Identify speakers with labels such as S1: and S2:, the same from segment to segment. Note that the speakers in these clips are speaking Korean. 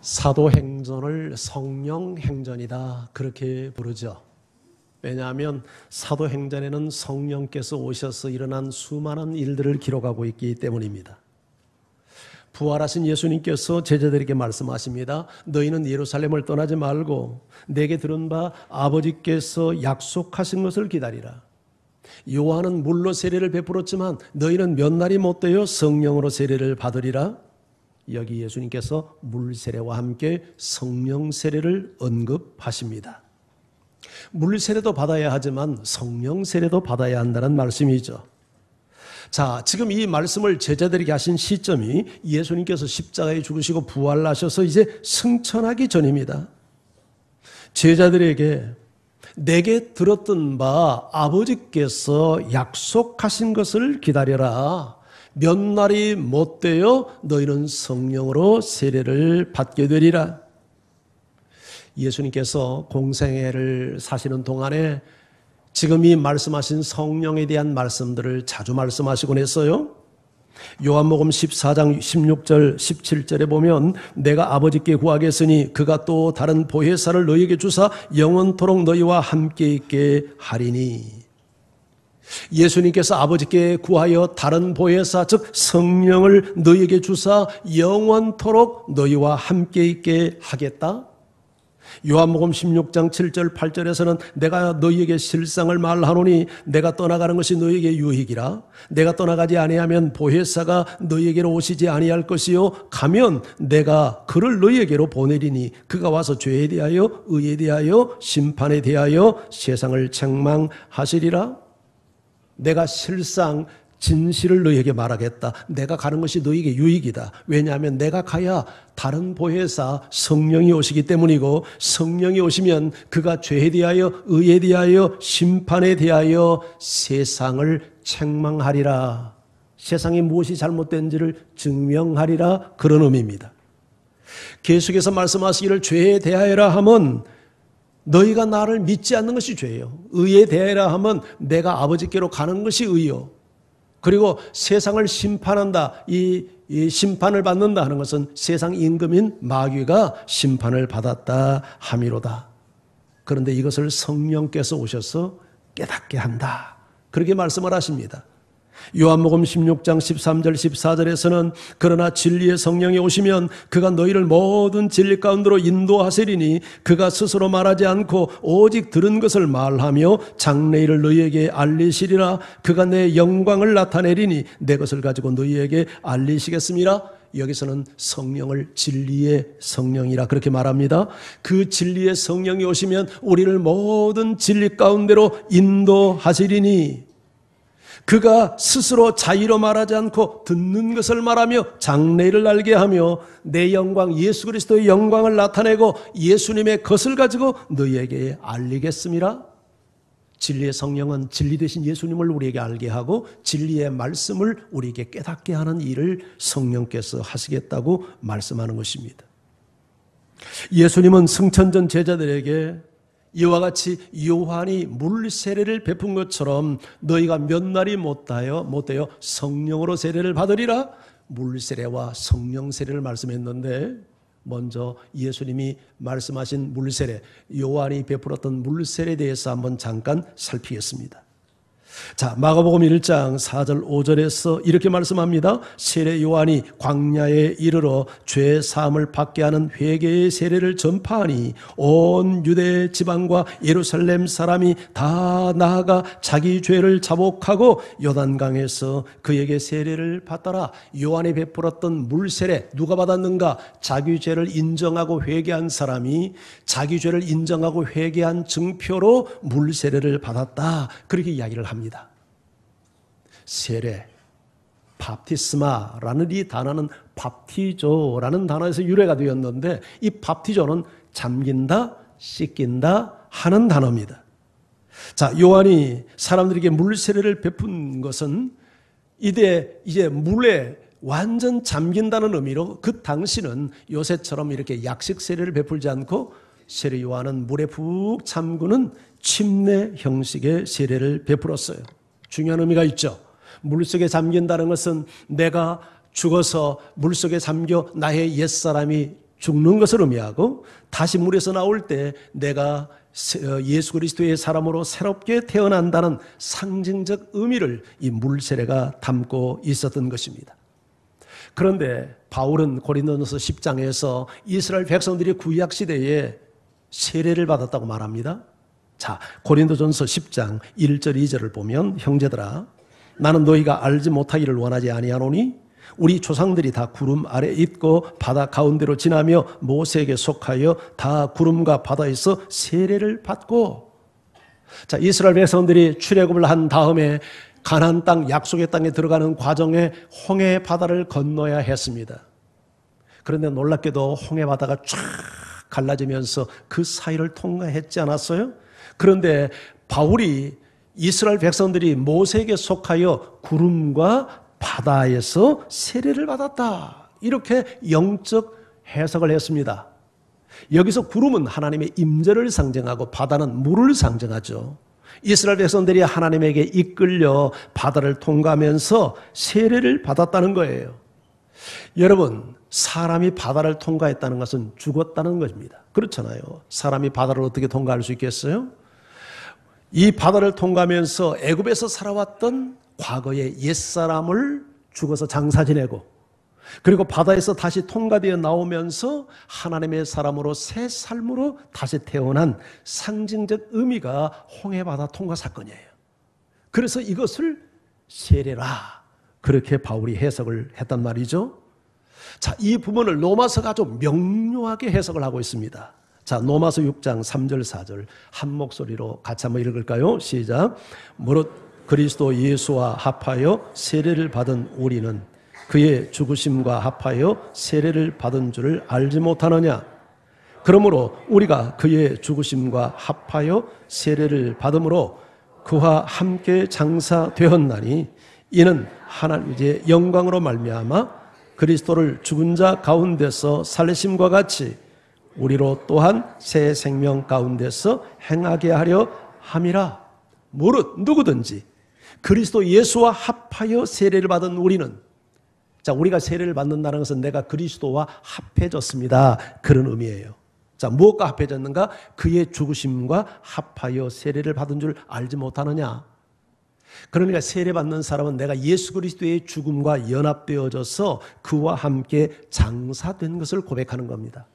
S1: 사도행전을 성령행전이다 그렇게 부르죠. 왜냐하면 사도행전에는 성령께서 오셔서 일어난 수많은 일들을 기록하고 있기 때문입니다. 부활하신 예수님께서 제자들에게 말씀하십니다. 너희는 예루살렘을 떠나지 말고 내게 들은 바 아버지께서 약속하신 것을 기다리라. 요한은 물로 세례를 베풀었지만 너희는 몇 날이 못되어 성령으로 세례를 받으리라. 여기 예수님께서 물 세례와 함께 성령 세례를 언급하십니다. 물 세례도 받아야 하지만 성령 세례도 받아야 한다는 말씀이죠. 자, 지금 이 말씀을 제자들에게 하신 시점이 예수님께서 십자가에 죽으시고 부활하셔서 이제 승천하기 전입니다. 제자들에게 내게 들었던 바 아버지께서 약속하신 것을 기다려라. 몇 날이 못되어 너희는 성령으로 세례를 받게 되리라. 예수님께서 공생애를 사시는 동안에 지금 이 말씀하신 성령에 대한 말씀들을 자주 말씀하시곤 했어요. 요한복음 14장 16절 17절에 보면 내가 아버지께 구하겠으니 그가 또 다른 보혜사를 너희에게 주사 영원토록 너희와 함께 있게 하리니. 예수님께서 아버지께 구하여 다른 보혜사 즉 성령을 너희에게 주사 영원토록 너희와 함께 있게 하겠다. 요한복음 16장 7절 8절에서는 내가 너희에게 실상을 말하노니 내가 떠나가는 것이 너희에게 유익이라. 내가 떠나가지 아니하면 보혜사가 너희에게로 오시지 아니할 것이요 가면 내가 그를 너희에게로 보내리니 그가 와서 죄에 대하여 의에 대하여 심판에 대하여 세상을 책망하시리라. 내가 실상 진실을 너희에게 말하겠다. 내가 가는 것이 너희에게 유익이다. 왜냐하면 내가 가야 다른 보혜사 성령이 오시기 때문이고 성령이 오시면 그가 죄에 대하여 의에 대하여 심판에 대하여 세상을 책망하리라. 세상에 무엇이 잘못된지를 증명하리라. 그런 의미입니다. 계속해서 말씀하시기를 죄에 대하여라 하면 너희가 나를 믿지 않는 것이 죄예요. 의에 대하여라 하면 내가 아버지께로 가는 것이 의요. 그리고 세상을 심판한다. 이 심판을 받는다 하는 것은 세상 임금인 마귀가 심판을 받았다 함이로다. 그런데 이것을 성령께서 오셔서 깨닫게 한다. 그렇게 말씀을 하십니다. 요한복음 16장 13절 14절에서는 그러나 진리의 성령이 오시면 그가 너희를 모든 진리 가운데로 인도하시리니 그가 스스로 말하지 않고 오직 들은 것을 말하며 장래일을 너희에게 알리시리라. 그가 내 영광을 나타내리니 내 것을 가지고 너희에게 알리시겠습니다. 여기서는 성령을 진리의 성령이라 그렇게 말합니다. 그 진리의 성령이 오시면 우리를 모든 진리 가운데로 인도하시리니 그가 스스로 자의로 말하지 않고 듣는 것을 말하며 장래일을 알게 하며 내 영광 예수 그리스도의 영광을 나타내고 예수님의 것을 가지고 너희에게 알리겠습니다. 진리의 성령은 진리 되신 예수님을 우리에게 알게 하고 진리의 말씀을 우리에게 깨닫게 하는 일을 성령께서 하시겠다고 말씀하는 것입니다. 예수님은 승천전 제자들에게 이와 같이 요한이 물 세례를 베푼 것처럼 너희가 몇 날이 못되어 성령으로 세례를 받으리라. 물 세례와 성령 세례를 말씀했는데 먼저 예수님이 말씀하신 물 세례, 요한이 베풀었던 물 세례에 대해서 한번 잠깐 살피겠습니다. 자, 마가복음 1장 4절 5절에서 이렇게 말씀합니다. 세례 요한이 광야에 이르러 죄 사함을 받게 하는 회개의 세례를 전파하니 온 유대 지방과 예루살렘 사람이 다 나아가 자기 죄를 자복하고 요단강에서 그에게 세례를 받더라. 요한이 베풀었던 물 세례 누가 받았는가? 자기 죄를 인정하고 회개한 사람이 자기 죄를 인정하고 회개한 증표로 물 세례를 받았다. 그렇게 이야기를 합니다. 세례, 밥티스마라는 이 단어는 밥티조라는 단어에서 유래가 되었는데 이 밥티조는 잠긴다, 씻긴다 하는 단어입니다. 자, 요한이 사람들에게 물 세례를 베푼 것은 이제 물에 완전 잠긴다는 의미로 그 당시는 요새처럼 이렇게 약식 세례를 베풀지 않고 세례 요한은 물에 푹 잠그는 침례 형식의 세례를 베풀었어요. 중요한 의미가 있죠. 물속에 잠긴다는 것은 내가 죽어서 물속에 잠겨 나의 옛사람이 죽는 것을 의미하고 다시 물에서 나올 때 내가 예수 그리스도의 사람으로 새롭게 태어난다는 상징적 의미를 이 물 세례가 담고 있었던 것입니다. 그런데 바울은 고린도전서 10장에서 이스라엘 백성들이 구약 시대에 세례를 받았다고 말합니다. 자, 고린도전서 10장 1절 2절을 보면 형제들아 나는 너희가 알지 못하기를 원하지 아니하노니 우리 조상들이 다 구름 아래 있고 바다 가운데로 지나며 모세에게 속하여 다 구름과 바다에서 세례를 받고. 자, 이스라엘 백성들이 출애굽을 한 다음에 가나안 땅 약속의 땅에 들어가는 과정에 홍해 바다를 건너야 했습니다. 그런데 놀랍게도 홍해 바다가 쫙 갈라지면서 그 사이를 통과했지 않았어요? 그런데 바울이 이스라엘 백성들이 모세에게 속하여 구름과 바다에서 세례를 받았다. 이렇게 영적 해석을 했습니다. 여기서 구름은 하나님의 임재를 상징하고 바다는 물을 상징하죠. 이스라엘 백성들이 하나님에게 이끌려 바다를 통과하면서 세례를 받았다는 거예요. 여러분, 사람이 바다를 통과했다는 것은 죽었다는 것입니다. 그렇잖아요. 사람이 바다를 어떻게 통과할 수 있겠어요? 이 바다를 통과하면서 애굽에서 살아왔던 과거의 옛사람을 죽어서 장사 지내고, 그리고 바다에서 다시 통과되어 나오면서 하나님의 사람으로 새 삶으로 다시 태어난 상징적 의미가 홍해바다 통과 사건이에요. 그래서 이것을 세례라, 그렇게 바울이 해석을 했단 말이죠. 자, 이 부분을 로마서가 아주 명료하게 해석을 하고 있습니다. 자, 로마서 6장 3절 4절 한 목소리로 같이 한번 읽을까요? 시작. 무릇 그리스도 예수와 합하여 세례를 받은 우리는 그의 죽으심과 합하여 세례를 받은 줄을 알지 못하느냐? 그러므로 우리가 그의 죽으심과 합하여 세례를 받음으로 그와 함께 장사되었나니 이는 하나님의 영광으로 말미암아 그리스도를 죽은 자 가운데서 살리심과 같이 우리로 또한 새 생명 가운데서 행하게 하려 함이라. 무릇 누구든지 그리스도 예수와 합하여 세례를 받은 우리는, 자, 우리가 세례를 받는다는 것은 내가 그리스도와 합해졌습니다, 그런 의미예요. 자, 무엇과 합해졌는가? 그의 죽으심과 합하여 세례를 받은 줄 알지 못하느냐? 그러니까 세례받는 사람은 내가 예수 그리스도의 죽음과 연합되어져서 그와 함께 장사된 것을 고백하는 겁니다.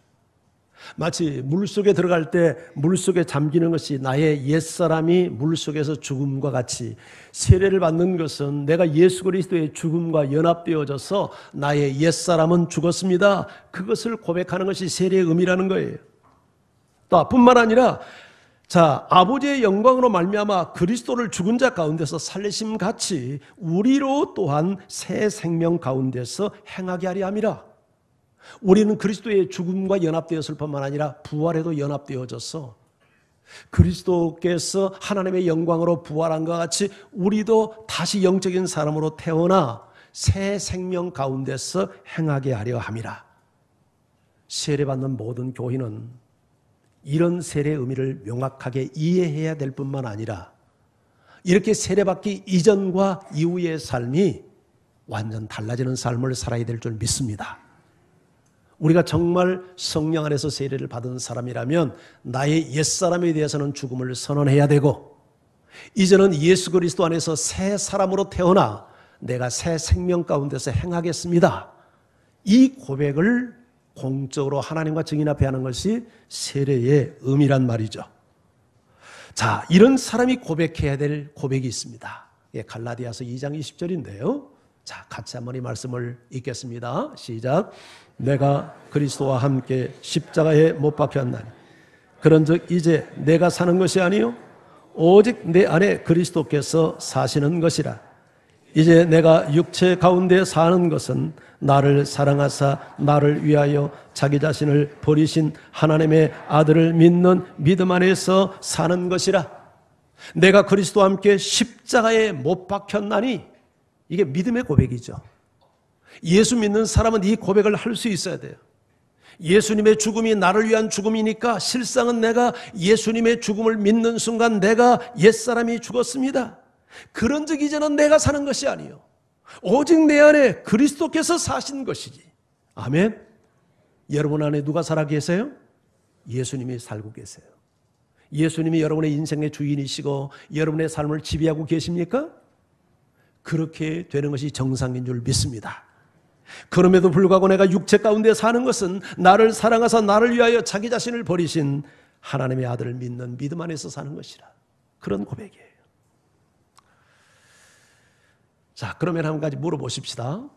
S1: 마치 물속에 들어갈 때 물속에 잠기는 것이 나의 옛사람이 물속에서 죽음과 같이, 세례를 받는 것은 내가 예수 그리스도의 죽음과 연합되어져서 나의 옛사람은 죽었습니다, 그것을 고백하는 것이 세례의 의미라는 거예요. 또 뿐만 아니라, 자, 아버지의 영광으로 말미암아 그리스도를 죽은 자 가운데서 살리심 같이 우리로 또한 새 생명 가운데서 행하게 하려 함이라. 우리는 그리스도의 죽음과 연합되었을 뿐만 아니라 부활에도 연합되어져서 그리스도께서 하나님의 영광으로 부활한 것 같이 우리도 다시 영적인 사람으로 태어나 새 생명 가운데서 행하게 하려 함이라. 세례받는 모든 교인은 이런 세례의 의미를 명확하게 이해해야 될 뿐만 아니라 이렇게 세례받기 이전과 이후의 삶이 완전 달라지는 삶을 살아야 될 줄 믿습니다. 우리가 정말 성령 안에서 세례를 받은 사람이라면 나의 옛사람에 대해서는 죽음을 선언해야 되고, 이제는 예수 그리스도 안에서 새 사람으로 태어나 내가 새 생명 가운데서 행하겠습니다, 이 고백을 공적으로 하나님과 증인 앞에 하는 것이 세례의 의미란 말이죠. 자, 이런 사람이 고백해야 될 고백이 있습니다. 예, 갈라디아서 2장 20절인데요. 자, 같이 한번 이 말씀을 읽겠습니다. 시작. 내가 그리스도와 함께 십자가에 못 박혔나니 그런즉 이제 내가 사는 것이 아니요 오직 내 안에 그리스도께서 사시는 것이라. 이제 내가 육체 가운데 사는 것은 나를 사랑하사 나를 위하여 자기 자신을 버리신 하나님의 아들을 믿는 믿음 안에서 사는 것이라. 내가 그리스도와 함께 십자가에 못 박혔나니, 이게 믿음의 고백이죠. 예수 믿는 사람은 이 고백을 할 수 있어야 돼요. 예수님의 죽음이 나를 위한 죽음이니까 실상은 내가 예수님의 죽음을 믿는 순간 내가 옛사람이 죽었습니다. 그런즉 이제는 내가 사는 것이 아니요 오직 내 안에 그리스도께서 사신 것이지. 아멘. 여러분 안에 누가 살아 계세요? 예수님이 살고 계세요. 예수님이 여러분의 인생의 주인이시고 여러분의 삶을 지배하고 계십니까? 그렇게 되는 것이 정상인 줄 믿습니다. 그럼에도 불구하고 내가 육체 가운데 사는 것은 나를 사랑하사 나를 위하여 자기 자신을 버리신 하나님의 아들을 믿는 믿음 안에서 사는 것이라. 그런 고백이에요. 자, 그러면 한 가지 물어보십시다.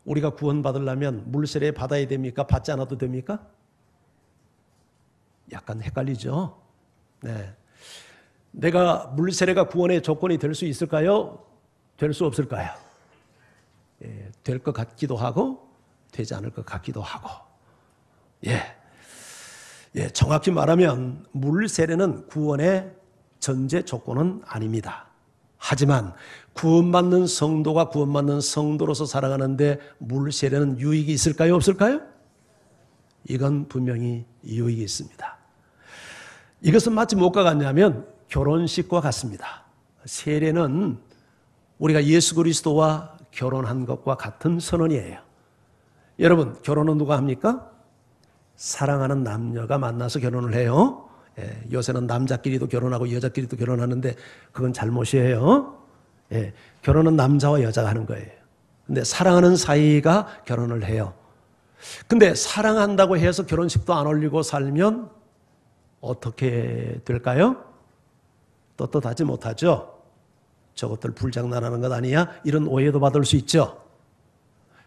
S1: 우리가 구원받으려면 물세례 받아야 됩니까? 받지 않아도 됩니까? 약간 헷갈리죠? 네. 내가 물세례가 구원의 조건이 될 수 있을까요? 될 수 없을까요? 예, 될 것 같기도 하고 되지 않을 것 같기도 하고. 정확히 말하면 물세례는 구원의 전제 조건은 아닙니다. 하지만 구원받는 성도가 구원받는 성도로서 살아가는데 물세례는 유익이 있을까요? 없을까요? 이건 분명히 유익이 있습니다. 이것은 마치 뭐가 같냐면 결혼식과 같습니다. 세례는 우리가 예수 그리스도와 결혼한 것과 같은 선언이에요. 여러분, 결혼은 누가 합니까? 사랑하는 남녀가 만나서 결혼을 해요. 요새는 남자끼리도 결혼하고 여자끼리도 결혼하는데 그건 잘못이에요. 결혼은 남자와 여자가 하는 거예요. 근데 사랑하는 사이가 결혼을 해요. 근데 사랑한다고 해서 결혼식도 안 올리고 살면 어떻게 될까요? 떳떳하지 못하죠. 저것들 불장난하는 것 아니야? 이런 오해도 받을 수 있죠.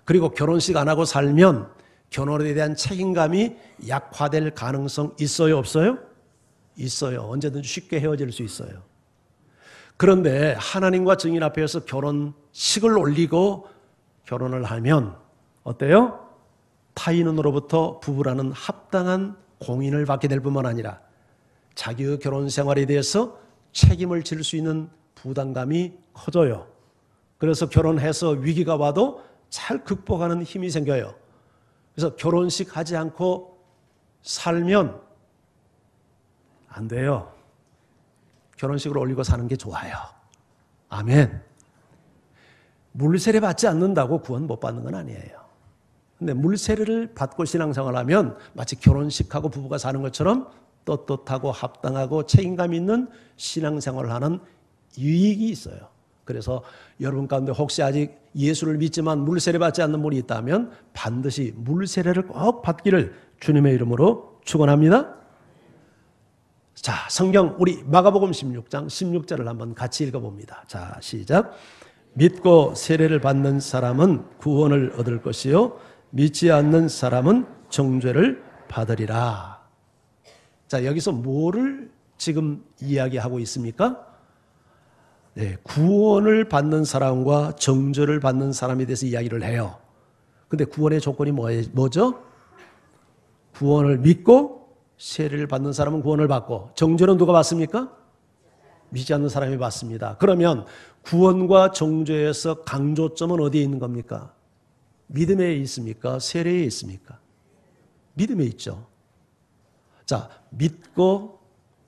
S1: 그리고 결혼식 안 하고 살면 결혼에 대한 책임감이 약화될 가능성 있어요? 없어요? 있어요. 언제든지 쉽게 헤어질 수 있어요. 그런데 하나님과 증인 앞에서 결혼식을 올리고 결혼을 하면 어때요? 타인으로부터 부부라는 합당한 공인을 받게 될 뿐만 아니라 자기의 결혼 생활에 대해서 책임을 질 수 있는 부담감이 커져요. 그래서 결혼해서 위기가 와도 잘 극복하는 힘이 생겨요. 그래서 결혼식 하지 않고 살면 안 돼요. 결혼식을 올리고 사는 게 좋아요. 아멘. 물세례 받지 않는다고 구원 못 받는 건 아니에요. 근데 물세례를 받고 신앙생활하면 마치 결혼식하고 부부가 사는 것처럼 떳떳하고 합당하고 책임감 있는 신앙생활을 하는 유익이 있어요. 그래서 여러분 가운데 혹시 아직 예수를 믿지만 물세례 받지 않는 분이 있다면 반드시 물세례를 꼭 받기를 주님의 이름으로 축원합니다. 자, 성경 우리 마가복음 16장 16절을 한번 같이 읽어봅니다. 자, 시작. 믿고 세례를 받는 사람은 구원을 얻을 것이요 믿지 않는 사람은 정죄를 받으리라. 자, 여기서 뭐를 지금 이야기하고 있습니까? 네, 구원을 받는 사람과 정죄를 받는 사람에 대해서 이야기를 해요. 근데 구원의 조건이 뭐죠? 구원을 믿고 세례를 받는 사람은 구원을 받고 정죄는 누가 받습니까? 믿지 않는 사람이 받습니다. 그러면 구원과 정죄에서 강조점은 어디에 있는 겁니까? 믿음에 있습니까? 세례에 있습니까? 믿음에 있죠. 자, 믿고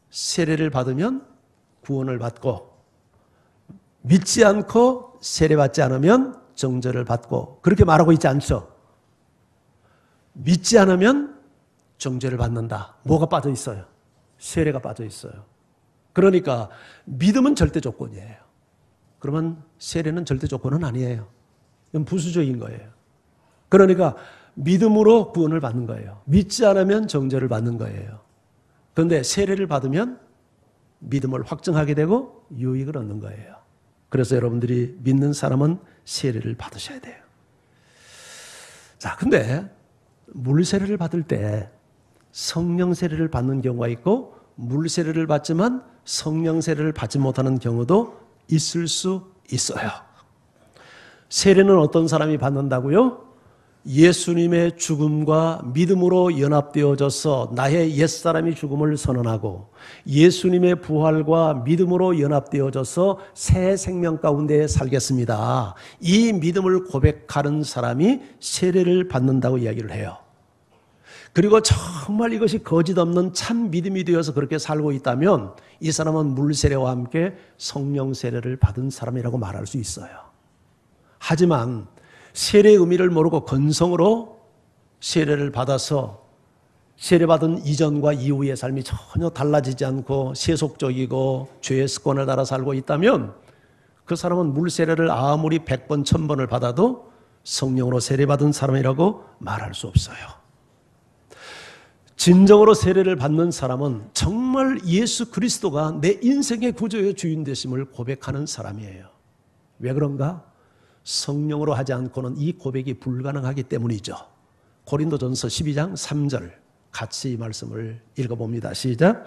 S1: 세례를 받으면 구원을 받고 믿지 않고 세례받지 않으면 정죄를 받고 그렇게 말하고 있지 않죠. 믿지 않으면 정죄를 받는다. 뭐가 빠져 있어요? 세례가 빠져 있어요. 그러니까 믿음은 절대 조건이에요. 그러면 세례는 절대 조건은 아니에요. 이건 부수적인 거예요. 그러니까 믿음으로 구원을 받는 거예요. 믿지 않으면 정죄를 받는 거예요. 그런데 세례를 받으면 믿음을 확증하게 되고 유익을 얻는 거예요. 그래서 여러분들이 믿는 사람은 세례를 받으셔야 돼요. 자, 근데 물세례를 받을 때 성령 세례를 받는 경우가 있고 물세례를 받지만 성령 세례를 받지 못하는 경우도 있을 수 있어요. 세례는 어떤 사람이 받는다고요? 예수님의 죽음과 믿음으로 연합되어져서 나의 옛사람이 죽음을 선언하고 예수님의 부활과 믿음으로 연합되어져서 새 생명 가운데 살겠습니다. 이 믿음을 고백하는 사람이 세례를 받는다고 이야기를 해요. 그리고 정말 이것이 거짓 없는 참 믿음이 되어서 그렇게 살고 있다면 이 사람은 물세례와 함께 성령 세례를 받은 사람이라고 말할 수 있어요. 하지만 세례의 의미를 모르고 건성으로 세례를 받아서 세례받은 이전과 이후의 삶이 전혀 달라지지 않고 세속적이고 죄의 습관을 따라 살고 있다면 그 사람은 물세례를 아무리 100번, 1000번을 받아도 성령으로 세례받은 사람이라고 말할 수 없어요. 진정으로 세례를 받는 사람은 정말 예수 그리스도가 내 인생의 구조의 주인 되심을 고백하는 사람이에요. 왜 그런가? 성령으로 하지 않고는 이 고백이 불가능하기 때문이죠. 고린도전서 12장 3절 같이 이 말씀을 읽어봅니다. 시작.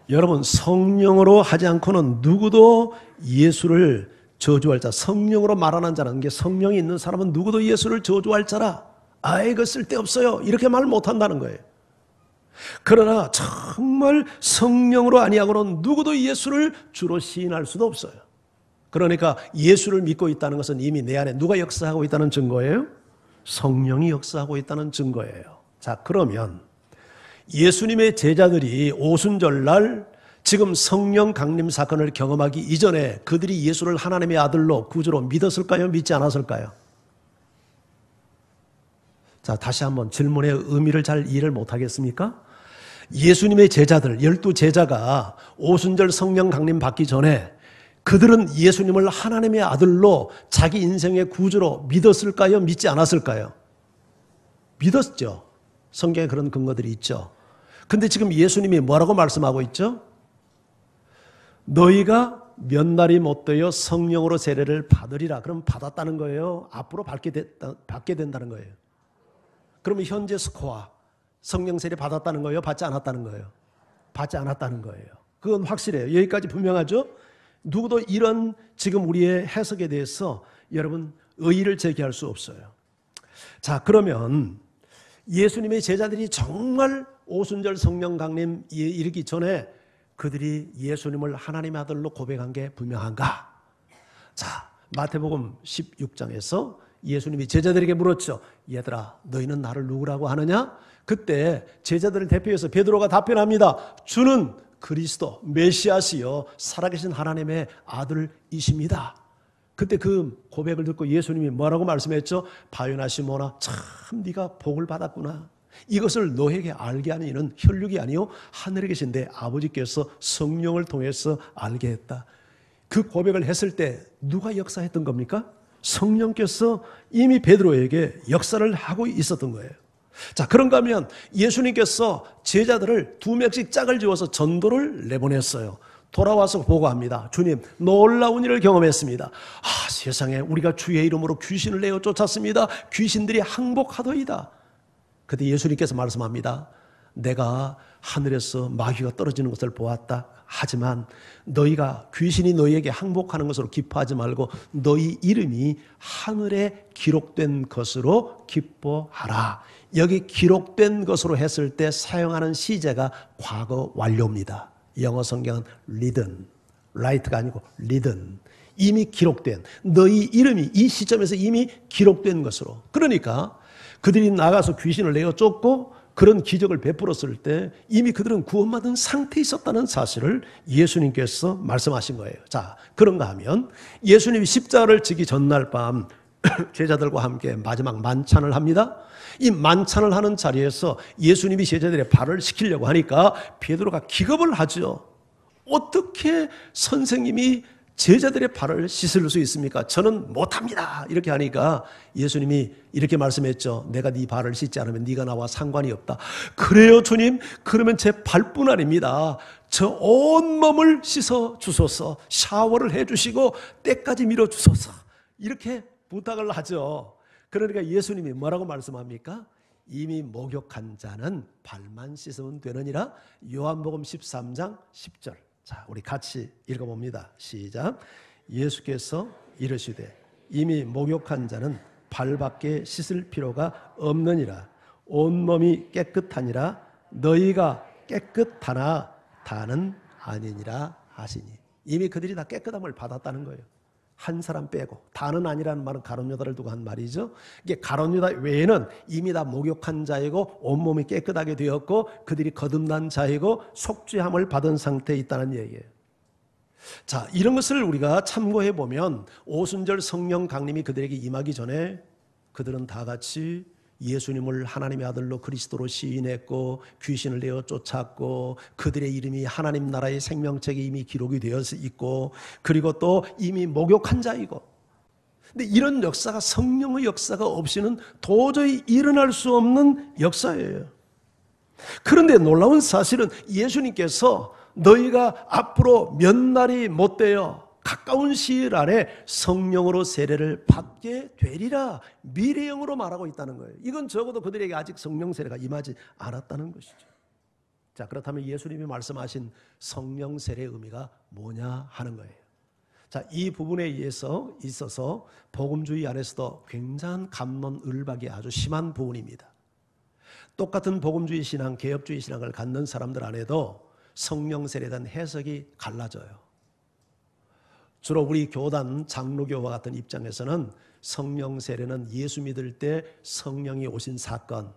S1: 여러분, 성령으로 하지 않고는 누구도 예수를 저주할 자, 성령으로 말하는 자라는 게 성령이 있는 사람은 누구도 예수를 저주할 자라. 아이고 쓸데없어요. 이렇게 말 못한다는 거예요. 그러나 정말 성령으로 아니하고는 누구도 예수를 주로 시인할 수도 없어요. 그러니까 예수를 믿고 있다는 것은 이미 내 안에 누가 역사하고 있다는 증거예요? 성령이 역사하고 있다는 증거예요. 자, 그러면 예수님의 제자들이 오순절날 지금 성령 강림 사건을 경험하기 이전에 그들이 예수를 하나님의 아들로 구주로 믿었을까요? 믿지 않았을까요? 자, 다시 한번 질문의 의미를 잘 이해를 못하겠습니까? 예수님의 제자들, 12제자가 오순절 성령 강림 받기 전에 그들은 예수님을 하나님의 아들로 자기 인생의 구주로 믿었을까요? 믿지 않았을까요? 믿었죠. 성경에 그런 근거들이 있죠. 근데 지금 예수님이 뭐라고 말씀하고 있죠? 너희가 몇 날이 못 되어 성령으로 세례를 받으리라. 그럼 받았다는 거예요? 앞으로 받게 된다는 거예요? 그러면 현재 스코어, 성령 세례 받았다는 거예요? 받지 않았다는 거예요? 받지 않았다는 거예요. 그건 확실해요. 여기까지 분명하죠? 누구도 이런 지금 우리의 해석에 대해서 여러분 의의를 제기할 수 없어요. 자, 그러면 예수님의 제자들이 정말 오순절 성령 강림 이르기 전에 그들이 예수님을 하나님의 아들로 고백한 게 분명한가? 자, 마태복음 16장에서 예수님이 제자들에게 물었죠. 얘들아, 너희는 나를 누구라고 하느냐? 그때 제자들을 대표해서 베드로가 답변합니다. 주는 그리스도, 메시아시요 살아계신 하나님의 아들이십니다. 그때 그 고백을 듣고 예수님이 뭐라고 말씀했죠? 바요나 시몬아, 참 네가 복을 받았구나. 이것을 너에게 알게 하는 이는 혈육이 아니요 하늘에 계신 내 아버지께서 성령을 통해서 알게 했다. 그 고백을 했을 때 누가 역사했던 겁니까? 성령께서 이미 베드로에게 역사를 하고 있었던 거예요. 자, 그런가 하면 예수님께서 제자들을 2명씩 짝을 지어서 전도를 내보냈어요. 돌아와서 보고합니다. 주님, 놀라운 일을 경험했습니다. 세상에 우리가 주의 이름으로 귀신을 내어 쫓았습니다. 귀신들이 항복하더이다. 그때 예수님께서 말씀합니다. 내가 하늘에서 마귀가 떨어지는 것을 보았다. 하지만 너희가 귀신이 너희에게 항복하는 것으로 기뻐하지 말고 너희 이름이 하늘에 기록된 것으로 기뻐하라. 여기 기록된 것으로 했을 때 사용하는 시제가 과거 완료입니다. 영어 성경은 written, write가 아니고 written. 이미 기록된, 너희 이름이 이 시점에서 이미 기록된 것으로. 그러니까 그들이 나가서 귀신을 내어 쫓고 그런 기적을 베풀었을 때 이미 그들은 구원받은 상태에 있었다는 사실을 예수님께서 말씀하신 거예요. 자, 그런가 하면 예수님이 십자가를 지기 전날 밤 제자들과 함께 마지막 만찬을 합니다. 이 만찬을 하는 자리에서 예수님이 제자들의 발을 씻기려고 하니까 베드로가 기겁을 하죠. 어떻게 선생님이 제자들의 발을 씻을 수 있습니까? 저는 못합니다. 이렇게 하니까 예수님이 이렇게 말씀했죠. 내가 네 발을 씻지 않으면 네가 나와 상관이 없다. 그래요, 주님? 그러면 제 발뿐 아닙니다. 저 온몸을 씻어 주소서. 샤워를 해주시고 때까지 밀어주소서. 이렇게 부탁을 하죠. 그러니까 예수님이 뭐라고 말씀합니까? 이미 목욕한 자는 발만 씻으면 되느니라. 요한복음 13장 10절. 자, 우리 같이 읽어봅니다. 시작. 예수께서 이르시되 이미 목욕한 자는 발밖에 씻을 필요가 없느니라. 온몸이 깨끗하니라. 너희가 깨끗하나 다는 아니니라 하시니. 이미 그들이 다 깨끗함을 받았다는 거예요. 한 사람 빼고. 다는 아니라는 말은 가룟 유다를 두고 한 말이죠. 이게 가룟 유다 외에는 이미 다 목욕한 자이고 온몸이 깨끗하게 되었고 그들이 거듭난 자이고 속죄함을 받은 상태에 있다는 얘기예요. 자, 이런 것을 우리가 참고해 보면 오순절 성령 강림이 그들에게 임하기 전에 그들은 다 같이 예수님을 하나님의 아들로 그리스도로 시인했고 귀신을 내어 쫓았고 그들의 이름이 하나님 나라의 생명책에 이미 기록이 되어 있고 그리고 또 이미 목욕한 자이고. 근데 이런 역사가 성령의 역사가 없이는 도저히 일어날 수 없는 역사예요. 그런데 놀라운 사실은 예수님께서 너희가 앞으로 몇 날이 못되어 가까운 시일 안에 성령으로 세례를 받게 되리라 미래형으로 말하고 있다는 거예요. 이건 적어도 그들에게 아직 성령 세례가 임하지 않았다는 것이죠. 자, 그렇다면 예수님이 말씀하신 성령 세례의 의미가 뭐냐 하는 거예요. 자, 이 부분에 있어서 복음주의 안에서도 굉장한 갑론을박이 아주 심한 부분입니다. 똑같은 복음주의 신앙, 개혁주의 신앙을 갖는 사람들 안에도 성령 세례에 대한 해석이 갈라져요. 주로 우리 교단 장로교와 같은 입장에서는 성령 세례는 예수 믿을 때 성령이 오신 사건,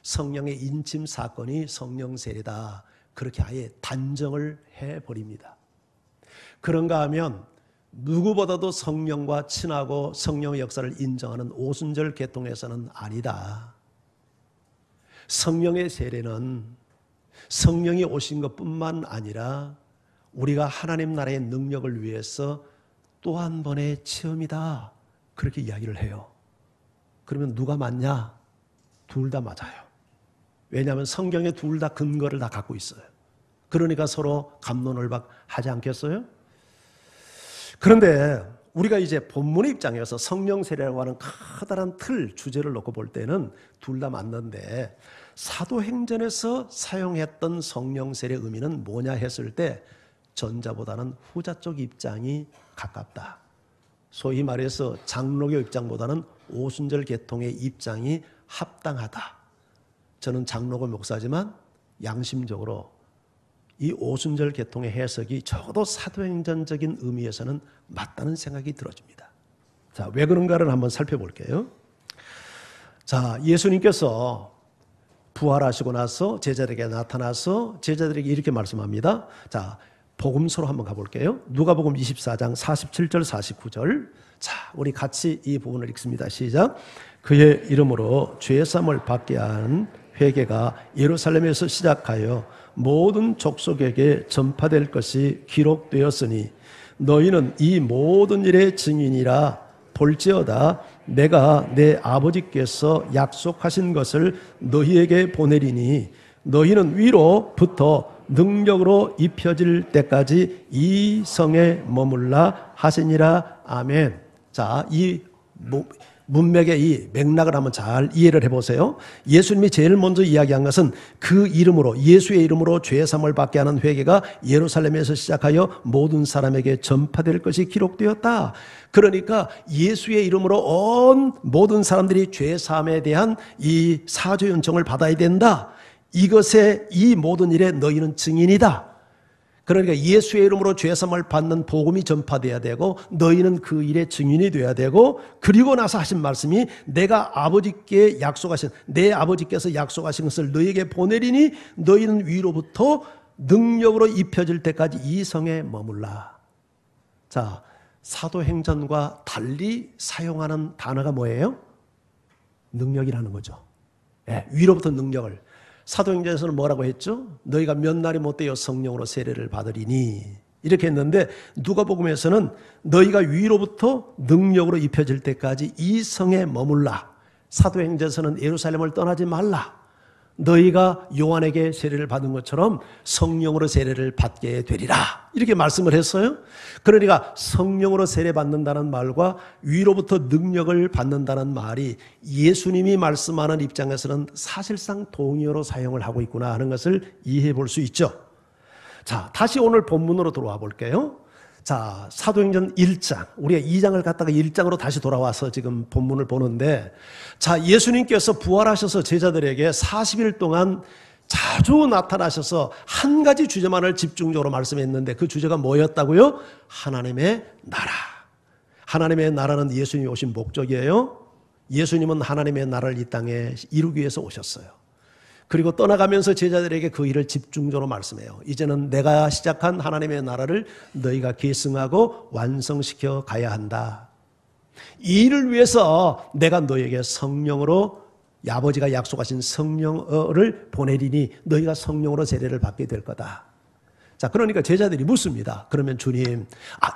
S1: 성령의 인침 사건이 성령 세례다. 그렇게 아예 단정을 해버립니다. 그런가 하면 누구보다도 성령과 친하고 성령의 역사를 인정하는 오순절 계통에서는 아니다. 성령의 세례는 성령이 오신 것뿐만 아니라 우리가 하나님 나라의 능력을 위해서 또 한 번의 체험이다. 그렇게 이야기를 해요. 그러면 누가 맞냐? 둘 다 맞아요. 왜냐하면 성경에 둘 다 근거를 다 갖고 있어요. 그러니까 서로 갑론을박하지 않겠어요? 그런데 우리가 이제 본문의 입장에서 성령 세례라고 하는 커다란 틀, 주제를 놓고 볼 때는 둘 다 맞는데 사도행전에서 사용했던 성령 세례 의미는 뭐냐 했을 때 전자보다는 후자 쪽 입장이 가깝다. 소위 말해서 장로교 입장보다는 오순절 계통의 입장이 합당하다. 저는 장로교 목사지만 양심적으로 이 오순절 계통의 해석이 적어도 사도행전적인 의미에서는 맞다는 생각이 들어집니다. 자, 왜 그런가를 한번 살펴볼게요. 자, 예수님께서 부활하시고 나서 제자들에게 나타나서 제자들에게 이렇게 말씀합니다. 자, 복음서로 한번 가볼게요. 누가복음 24장 47절 49절. 자, 우리 같이 이 부분을 읽습니다. 시작. 그의 이름으로 죄사함을 받게 한 회개가 예루살렘에서 시작하여 모든 족속에게 전파될 것이 기록되었으니 너희는 이 모든 일의 증인이라. 볼지어다 내가 내 아버지께서 약속하신 것을 너희에게 보내리니 너희는 위로부터 능력으로 입혀질 때까지 이 성에 머물라 하시니라. 아멘. 자, 이 문맥의 이 맥락을 한번 잘 이해를 해보세요. 예수님이 제일 먼저 이야기한 것은 그 이름으로, 예수의 이름으로 죄사함을 받게 하는 회개가 예루살렘에서 시작하여 모든 사람에게 전파될 것이 기록되었다. 그러니까 예수의 이름으로 온 모든 사람들이 죄사함에 대한 이 사죄 요청을 받아야 된다. 이것의 이 모든 일에 너희는 증인이다. 그러니까 예수의 이름으로 죄사함을 받는 복음이 전파돼야 되고 너희는 그 일의 증인이 돼야 되고, 그리고 나서 하신 말씀이 내가 아버지께 약속하신, 내 아버지께서 약속하신 것을 너희에게 보내리니 너희는 위로부터 능력으로 입혀질 때까지 이 성에 머물라. 자, 사도행전과 달리 사용하는 단어가 뭐예요? 능력이라는 거죠. 네, 위로부터 능력을. 사도행전에서는 뭐라고 했죠? 너희가 몇 날이 못되어 성령으로 세례를 받으리니 이렇게 했는데, 누가복음에서는 너희가 위로부터 능력으로 입혀질 때까지 이 성에 머물라. 사도행전에서는 예루살렘을 떠나지 말라. 너희가 요한에게 세례를 받은 것처럼 성령으로 세례를 받게 되리라. 이렇게 말씀을 했어요. 그러니까 성령으로 세례 받는다는 말과 위로부터 능력을 받는다는 말이 예수님이 말씀하는 입장에서는 사실상 동의어로 사용을 하고 있구나 하는 것을 이해해 볼 수 있죠. 자, 다시 오늘 본문으로 돌아와 볼게요. 자, 사도행전 1장, 우리가 2장을 갖다가 1장으로 다시 돌아와서 지금 본문을 보는데, 자, 예수님께서 부활하셔서 제자들에게 40일 동안 자주 나타나셔서 한 가지 주제만을 집중적으로 말씀했는데 그 주제가 뭐였다고요? 하나님의 나라. 하나님의 나라는 예수님이 오신 목적이에요. 예수님은 하나님의 나라를 이 땅에 이루기 위해서 오셨어요. 그리고 떠나가면서 제자들에게 그 일을 집중적으로 말씀해요. 이제는 내가 시작한 하나님의 나라를 너희가 계승하고 완성시켜 가야 한다. 이 일을 위해서 내가 너희에게 성령으로 아버지가 약속하신 성령을 보내리니 너희가 성령으로 세례를 받게 될 거다. 자, 그러니까 제자들이 묻습니다. 그러면 주님,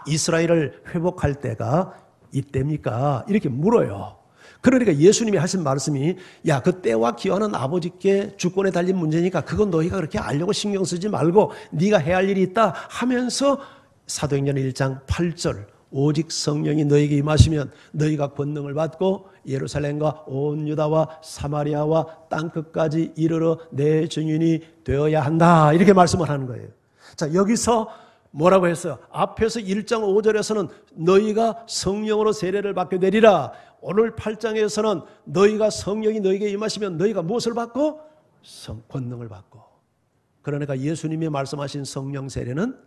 S1: 이스라엘을 회복할 때가 이때입니까? 이렇게 물어요. 그러니까 예수님이 하신 말씀이 그 때와 기한은 아버지께 주권에 달린 문제니까 그건 너희가 그렇게 알려고 신경 쓰지 말고 네가 해야 할 일이 있다 하면서 사도행전 1장 8절 오직 성령이 너희에게 임하시면 너희가 권능을 받고 예루살렘과 온 유다와 사마리아와 땅끝까지 이르러 내 증인이 되어야 한다. 이렇게 말씀을 하는 거예요. 자, 여기서 뭐라고 했어요? 앞에서 1장 5절에서는 너희가 성령으로 세례를 받게 되리라. 오늘 8장에서는 너희가 성령이 너희에게 임하시면 너희가 무엇을 받고? 권능을 받고. 그러니까 예수님이 말씀하신 성령 세례는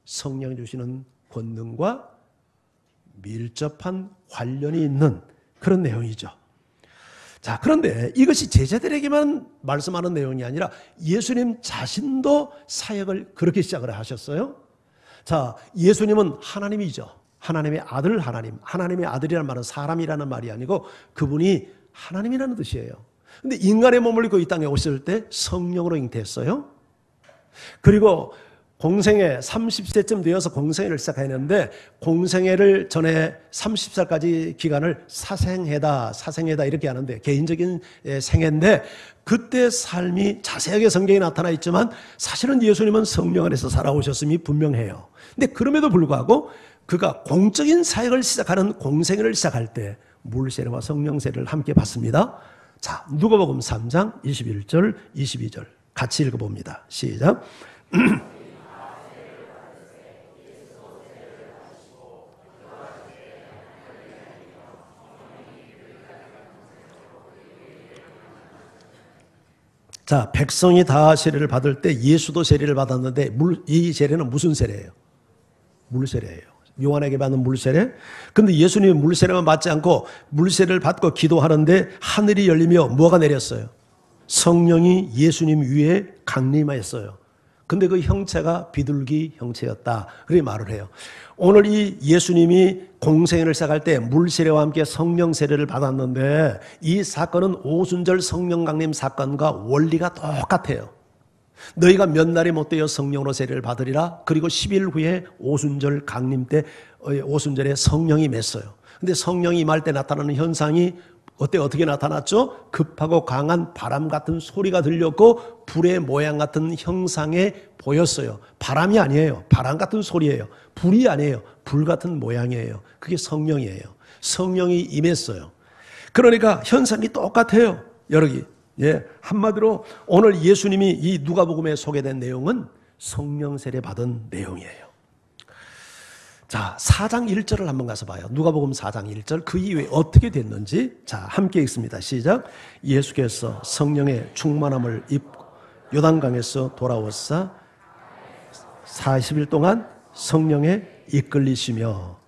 S1: 성령이 주시는 권능과 밀접한 관련이 있는 그런 내용이죠. 자, 그런데 이것이 제자들에게만 말씀하는 내용이 아니라 예수님 자신도 사역을 그렇게 시작을 하셨어요. 자, 예수님은 하나님이죠. 하나님의 아들 하나님의 아들이라는 말은 사람이라는 말이 아니고 그분이 하나님이라는 뜻이에요. 근데 인간의 몸을 입고 이 땅에 오실 때 성령으로 잉태했어요. 그리고 공생애 30세쯤 되어서 공생애를 시작했는데 공생애를 전에 30살까지 기간을 사생애다 이렇게 하는데 개인적인 생애인데 그때 삶이 자세하게 성경에 나타나 있지만 사실은 예수님은 성령 안에서 살아오셨음이 분명해요. 근데 그럼에도 불구하고 그가 공적인 사역을 시작하는 공생애를 시작할 때 물세례와 성령세례를 함께 받습니다. 자, 누가복음 3장 21절 22절 같이 읽어봅니다. 시작. 자, 백성이 다 세례를 받을 때 예수도 세례를 받았는데 이 세례는 무슨 세례예요? 물세례예요. 요한에게 받는 물세례. 근데 예수님이 물세례만 받지 않고 물세례를 받고 기도하는데 하늘이 열리며 뭐가 내렸어요? 성령이 예수님 위에 강림하였어요. 근데 그 형체가 비둘기 형체였다. 그렇게 말을 해요. 오늘 이 예수님이 공생애를 시작할 때 물세례와 함께 성령 세례를 받았는데 이 사건은 오순절 성령 강림 사건과 원리가 똑같아요. 너희가 몇 날이 못 되어 성령으로 세례를 받으리라. 그리고 10일 후에 오순절 강림 때 오순절에 성령이 맺어요. 근데 성령이 임할 때 나타나는 현상이 어떻게 나타났죠? 급하고 강한 바람 같은 소리가 들렸고 불의 모양 같은 형상에 보였어요. 바람이 아니에요. 바람 같은 소리예요. 불이 아니에요. 불 같은 모양이에요. 그게 성령이에요. 성령이 임했어요. 그러니까 현상이 똑같아요. 여러분, 한마디로 오늘 예수님이 이 누가복음에 소개된 내용은 성령 세례 받은 내용이에요. 자, 4장 1절을 한번 가서 봐요. 누가복음 4장 1절 그 이후에 어떻게 됐는지 자, 함께 읽습니다. 시작. 예수께서 성령의 충만함을 입고 요단강에서 돌아오사 40일 동안 성령에 이끌리시며.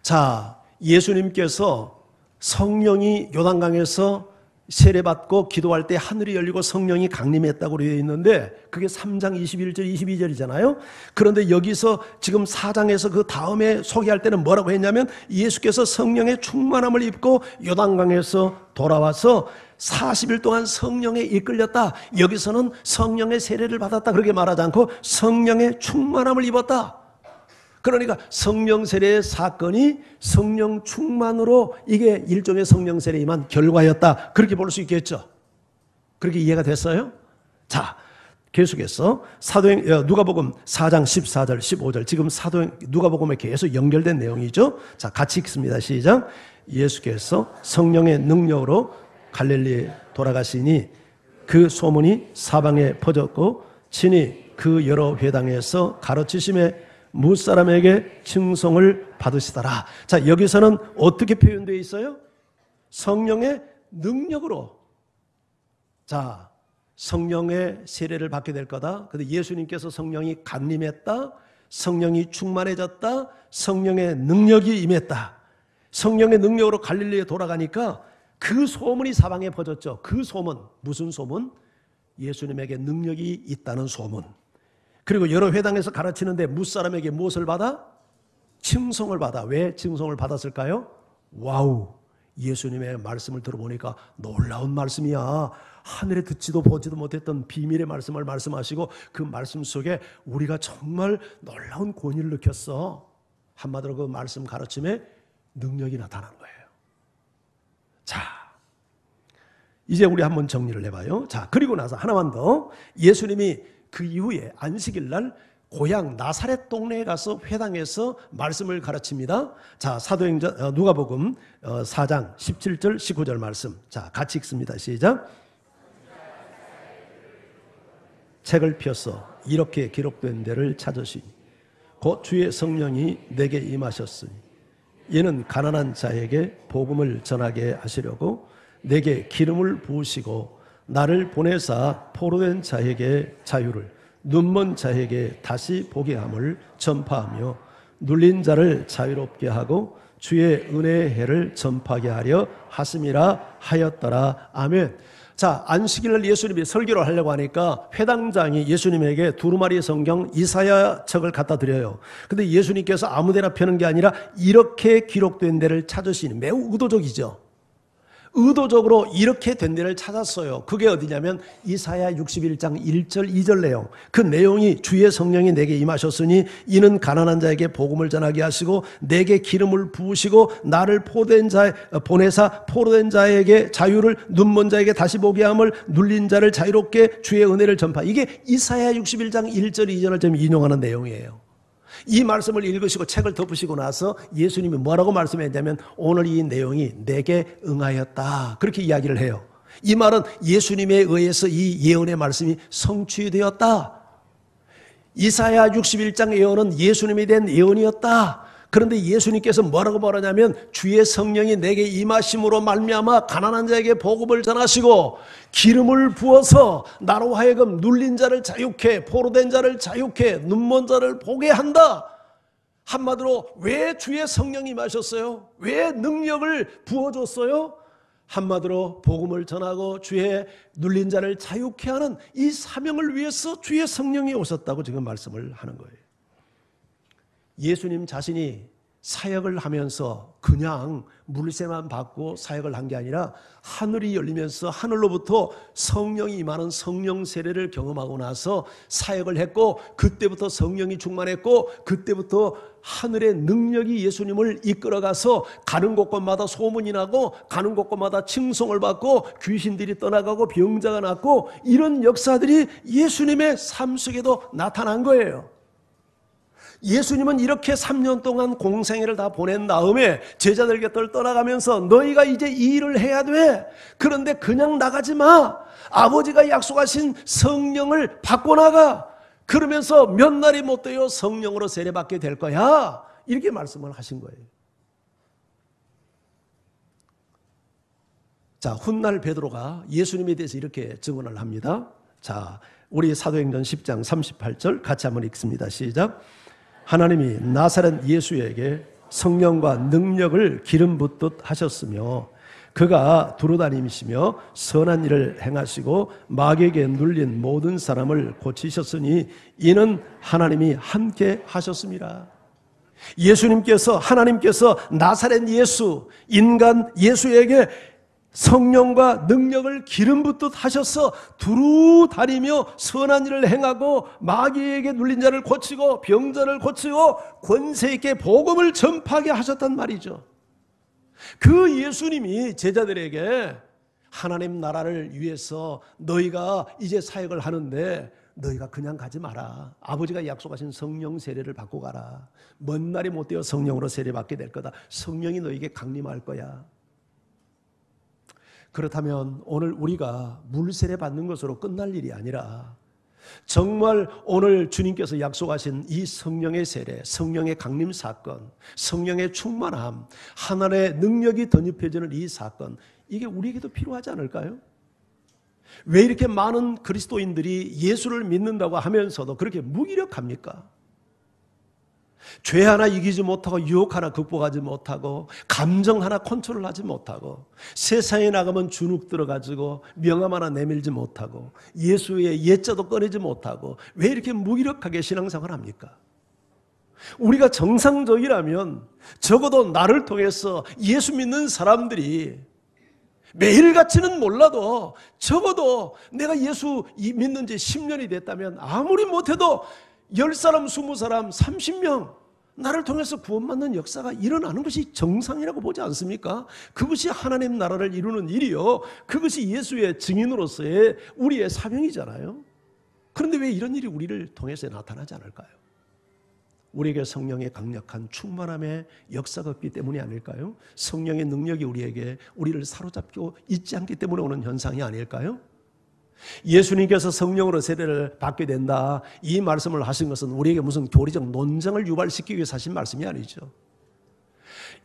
S1: 자, 예수님께서 성령이 요단강에서 세례받고 기도할 때 하늘이 열리고 성령이 강림했다고 되어 있는데 그게 3장 21절 22절이잖아요. 그런데 여기서 지금 4장에서 그 다음에 소개할 때는 뭐라고 했냐면 예수께서 성령의 충만함을 입고 요단강에서 돌아와서 40일 동안 성령에 이끌렸다. 여기서는 성령의 세례를 받았다 그렇게 말하지 않고 성령의 충만함을 입었다. 그러니까 성령 세례의 사건이 성령 충만으로 이게 일종의 성령 세례에 임한 결과였다. 그렇게 볼 수 있겠죠. 그렇게 이해가 됐어요? 자, 계속해서 누가복음 4장 14절 15절 지금 누가복음에 계속 연결된 내용이죠. 자, 같이 읽습니다. 시작. 예수께서 성령의 능력으로 갈릴리에 돌아가시니 그 소문이 사방에 퍼졌고 친히 그 여러 회당에서 가르치심에 무사람에게 칭송을 받으시더라. 자, 여기서는 어떻게 표현되어 있어요? 성령의 능력으로. 자, 성령의 세례를 받게 될 거다. 근데 예수님께서 성령이 강림했다. 성령이 충만해졌다. 성령의 능력이 임했다. 성령의 능력으로 갈릴리에 돌아가니까 그 소문이 사방에 퍼졌죠. 그 소문, 무슨 소문? 예수님에게 능력이 있다는 소문. 그리고 여러 회당에서 가르치는데 무사람에게 무엇을 받아? 칭송을 받아. 왜 칭송을 받았을까요? 와우, 예수님의 말씀을 들어보니까 놀라운 말씀이야. 하늘에 듣지도 보지도 못했던 비밀의 말씀을 말씀하시고 그 말씀 속에 우리가 정말 놀라운 권위를 느꼈어. 한마디로 그 말씀 가르침에 능력이 나타난 거예요. 자, 이제 우리 한번 정리를 해봐요. 자, 그리고 나서 하나만 더. 예수님이 그 이후에 안식일 날 고향 나사렛 동네에 가서 회당에서 말씀을 가르칩니다. 자, 사도행전 누가복음 4장 17절 19절 말씀. 자, 같이 읽습니다. 시작. 책을 펴서 이렇게 기록된 데를 찾으시니 곧 주의 성령이 내게 임하셨으니 이는 가난한 자에게 복음을 전하게 하시려고 내게 기름을 부으시고 나를 보내사 포로된 자에게 자유를 눈먼 자에게 다시 보게 함을 전파하며 눌린 자를 자유롭게 하고 주의 은혜의 해를 전파하게 하려 하심이라 하였더라. 아멘. 자, 안식일날 예수님이 설교를 하려고 하니까 회당장이 예수님에게 두루마리 성경 이사야 책을 갖다 드려요. 근데 예수님께서 아무데나 펴는 게 아니라 이렇게 기록된 데를 찾으시니 매우 의도적이죠. 의도적으로 이렇게 된 데를 찾았어요. 그게 어디냐면 이사야 61장 1절 2절 내용. 그 내용이 주의 성령이 내게 임하셨으니 이는 가난한 자에게 복음을 전하게 하시고 내게 기름을 부으시고 나를 보내사 포로된 자에게 자유를 눈먼 자에게 다시 보게 함을 눌린 자를 자유롭게 주의 은혜를 전파. 이게 이사야 61장 1절 2절을 좀 인용하는 내용이에요. 이 말씀을 읽으시고 책을 덮으시고 나서 예수님이 뭐라고 말씀했냐면 오늘 이 내용이 내게 응하였다. 그렇게 이야기를 해요. 이 말은 예수님에 의해서 이 예언의 말씀이 성취되었다. 이사야 61장 예언은 예수님에 대한 예언이었다. 그런데 예수님께서 뭐라고 말하냐면 주의 성령이 내게 임하심으로 말미암아 가난한 자에게 복음을 전하시고 기름을 부어서 나로 하여금 눌린 자를 자유케 포로된 자를 자유케 눈먼 자를 보게 한다. 한마디로 왜 주의 성령이 임하셨어요? 왜 능력을 부어줬어요? 한마디로 복음을 전하고 주의 눌린 자를 자유케 하는 이 사명을 위해서 주의 성령이 오셨다고 지금 말씀을 하는 거예요. 예수님 자신이 사역을 하면서 그냥 물세만 받고 사역을 한 게 아니라 하늘이 열리면서 하늘로부터 성령이 임하는 성령 세례를 경험하고 나서 사역을 했고 그때부터 성령이 충만했고 그때부터 하늘의 능력이 예수님을 이끌어가서 가는 곳곳마다 소문이 나고 가는 곳곳마다 칭송을 받고 귀신들이 떠나가고 병자가 낫고 이런 역사들이 예수님의 삶 속에도 나타난 거예요. 예수님은 이렇게 3년 동안 공생애를 다 보낸 다음에 제자들 곁을 떠나가면서 너희가 이제 이 일을 해야 돼. 그런데 그냥 나가지 마. 아버지가 약속하신 성령을 받고 나가. 그러면서 몇 날이 못 돼요. 성령으로 세례받게 될 거야. 이렇게 말씀을 하신 거예요. 자, 훗날 베드로가 예수님에 대해서 이렇게 증언을 합니다. 자, 우리 사도행전 10장 38절 같이 한번 읽습니다. 시작. 하나님이 나사렛 예수에게 성령과 능력을 기름 붓듯 하셨으며 그가 두루다니시며 선한 일을 행하시고 마귀에게 눌린 모든 사람을 고치셨으니 이는 하나님이 함께 하셨습니다. 예수님께서 하나님께서 나사렛 예수 인간 예수에게 성령과 능력을 기름 붓듯 하셔서 두루 다니며 선한 일을 행하고 마귀에게 눌린 자를 고치고 병자를 고치고 권세 있게 복음을 전파하게 하셨단 말이죠. 그 예수님이 제자들에게 하나님 나라를 위해서 너희가 이제 사역을 하는데 너희가 그냥 가지 마라. 아버지가 약속하신 성령 세례를 받고 가라. 먼 날이 못 되어 성령으로 세례받게 될 거다. 성령이 너희에게 강림할 거야. 그렇다면 오늘 우리가 물세례 받는 것으로 끝날 일이 아니라 정말 오늘 주님께서 약속하신 이 성령의 세례, 성령의 강림 사건, 성령의 충만함, 하나님의 능력이 덧입혀지는 이 사건, 이게 우리에게도 필요하지 않을까요? 왜 이렇게 많은 그리스도인들이 예수를 믿는다고 하면서도 그렇게 무기력합니까? 죄 하나 이기지 못하고 유혹 하나 극복하지 못하고 감정 하나 컨트롤하지 못하고 세상에 나가면 주눅 들어가지고 명함 하나 내밀지 못하고 예수의 예자도 꺼내지 못하고 왜 이렇게 무기력하게 신앙생활을 합니까? 우리가 정상적이라면 적어도 나를 통해서 예수 믿는 사람들이 매일같이는 몰라도 적어도 내가 예수 믿는 지 10년이 됐다면 아무리 못해도 10사람, 20사람, 30명 나를 통해서 구원받는 역사가 일어나는 것이 정상이라고 보지 않습니까? 그것이 하나님 나라를 이루는 일이요, 그것이 예수의 증인으로서의 우리의 사명이잖아요. 그런데 왜 이런 일이 우리를 통해서 나타나지 않을까요? 우리에게 성령의 강력한 충만함의 역사가 없기 때문이 아닐까요? 성령의 능력이 우리를 사로잡고 있지 않기 때문에 오는 현상이 아닐까요? 예수님께서 성령으로 세례를 받게 된다, 이 말씀을 하신 것은 우리에게 무슨 교리적 논쟁을 유발시키기 위해서 하신 말씀이 아니죠.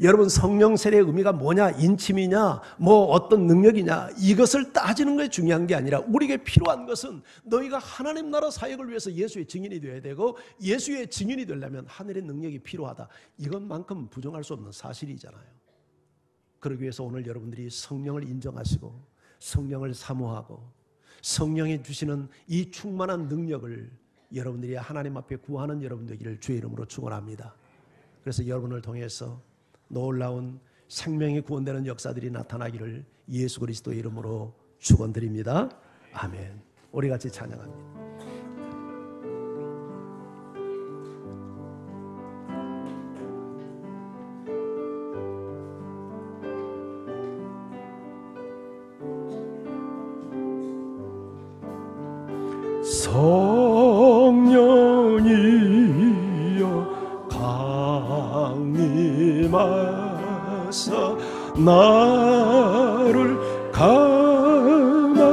S1: 여러분, 성령 세례의 의미가 뭐냐, 인침이냐, 뭐 어떤 능력이냐, 이것을 따지는 것이 중요한 게 아니라 우리에게 필요한 것은 너희가 하나님 나라 사역을 위해서 예수의 증인이 되어야 되고, 예수의 증인이 되려면 하늘의 능력이 필요하다, 이것만큼 부정할 수 없는 사실이잖아요. 그러기 위해서 오늘 여러분들이 성령을 인정하시고 성령을 사모하고 성령이 주시는 이 충만한 능력을 여러분들이 하나님 앞에 구하는 여러분 되기를 주의 이름으로 축원합니다. 그래서 여러분을 통해서 놀라운 생명이 구원되는 역사들이 나타나기를 예수 그리스도의 이름으로 축원드립니다. 아멘. 우리 같이 찬양합니다.
S2: 성령이여 강림하사 나를 감화하시고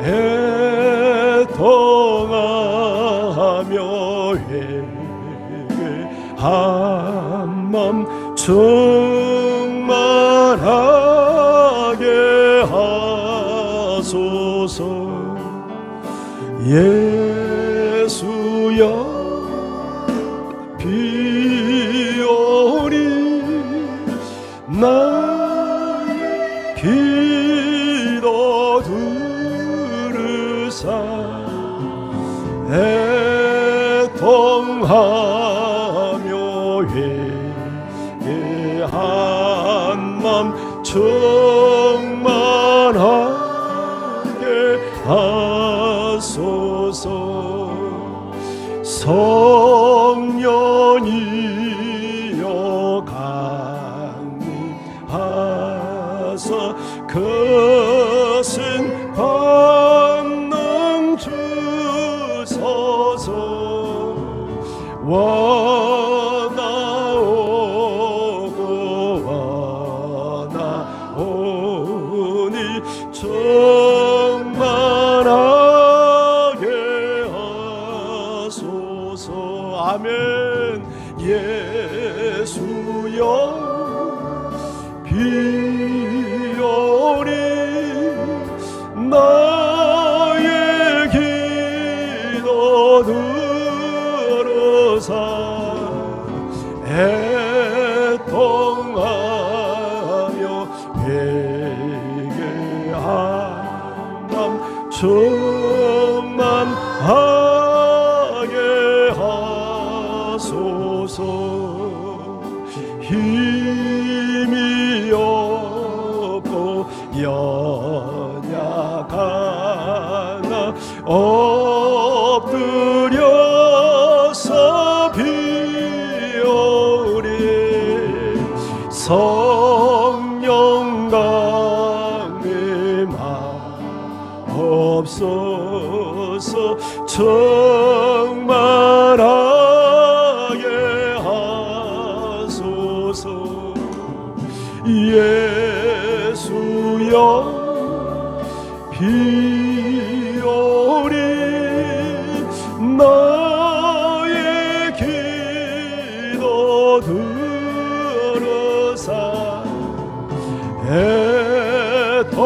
S2: 애통하며 회개한 맘 충만하게 하소서. 예수여 비오니 나의 기도 들으사 애통하며 회개한 맘 충만하게 하소서. 성령이여 강림하사 거센 권능 주소서. 원하오니 충만하게 하소서. 아멘. 예수여 비오니 나의 기도 들으사 애통하며 회개한 맘 충만하게 하소서. 힘이 없고 연약하나 엎드려서 비오리. 성령 강림하옵소서. 충만하게 하소서. 예수여 비오리 나의 기도 들으사 애통하며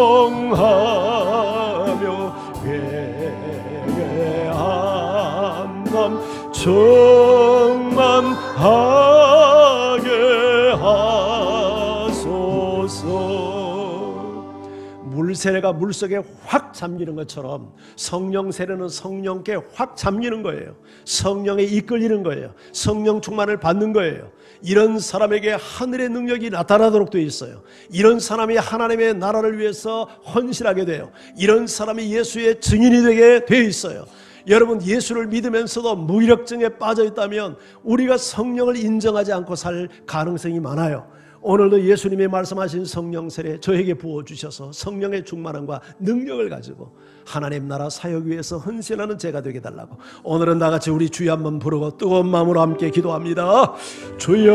S2: 회개하라. 충만하게 하소서.
S1: 물세례가 물속에 확 잠기는 것처럼 성령 세례는 성령께 확 잠기는 거예요. 성령에 이끌리는 거예요. 성령 충만을 받는 거예요. 이런 사람에게 하늘의 능력이 나타나도록 되어 있어요. 이런 사람이 하나님의 나라를 위해서 헌신하게 돼요. 이런 사람이 예수의 증인이 되게 되어 있어요. 여러분, 예수를 믿으면서도 무기력증에 빠져 있다면 우리가 성령을 인정하지 않고 살 가능성이 많아요. 오늘도 예수님이 말씀하신 성령 세례 저에게 부어주셔서 성령의 충만함과 능력을 가지고 하나님 나라 사역 위해서 헌신하는 제가 되게 달라고, 오늘은 다같이 우리 주여 한번 부르고 뜨거운 마음으로 함께 기도합니다. 주여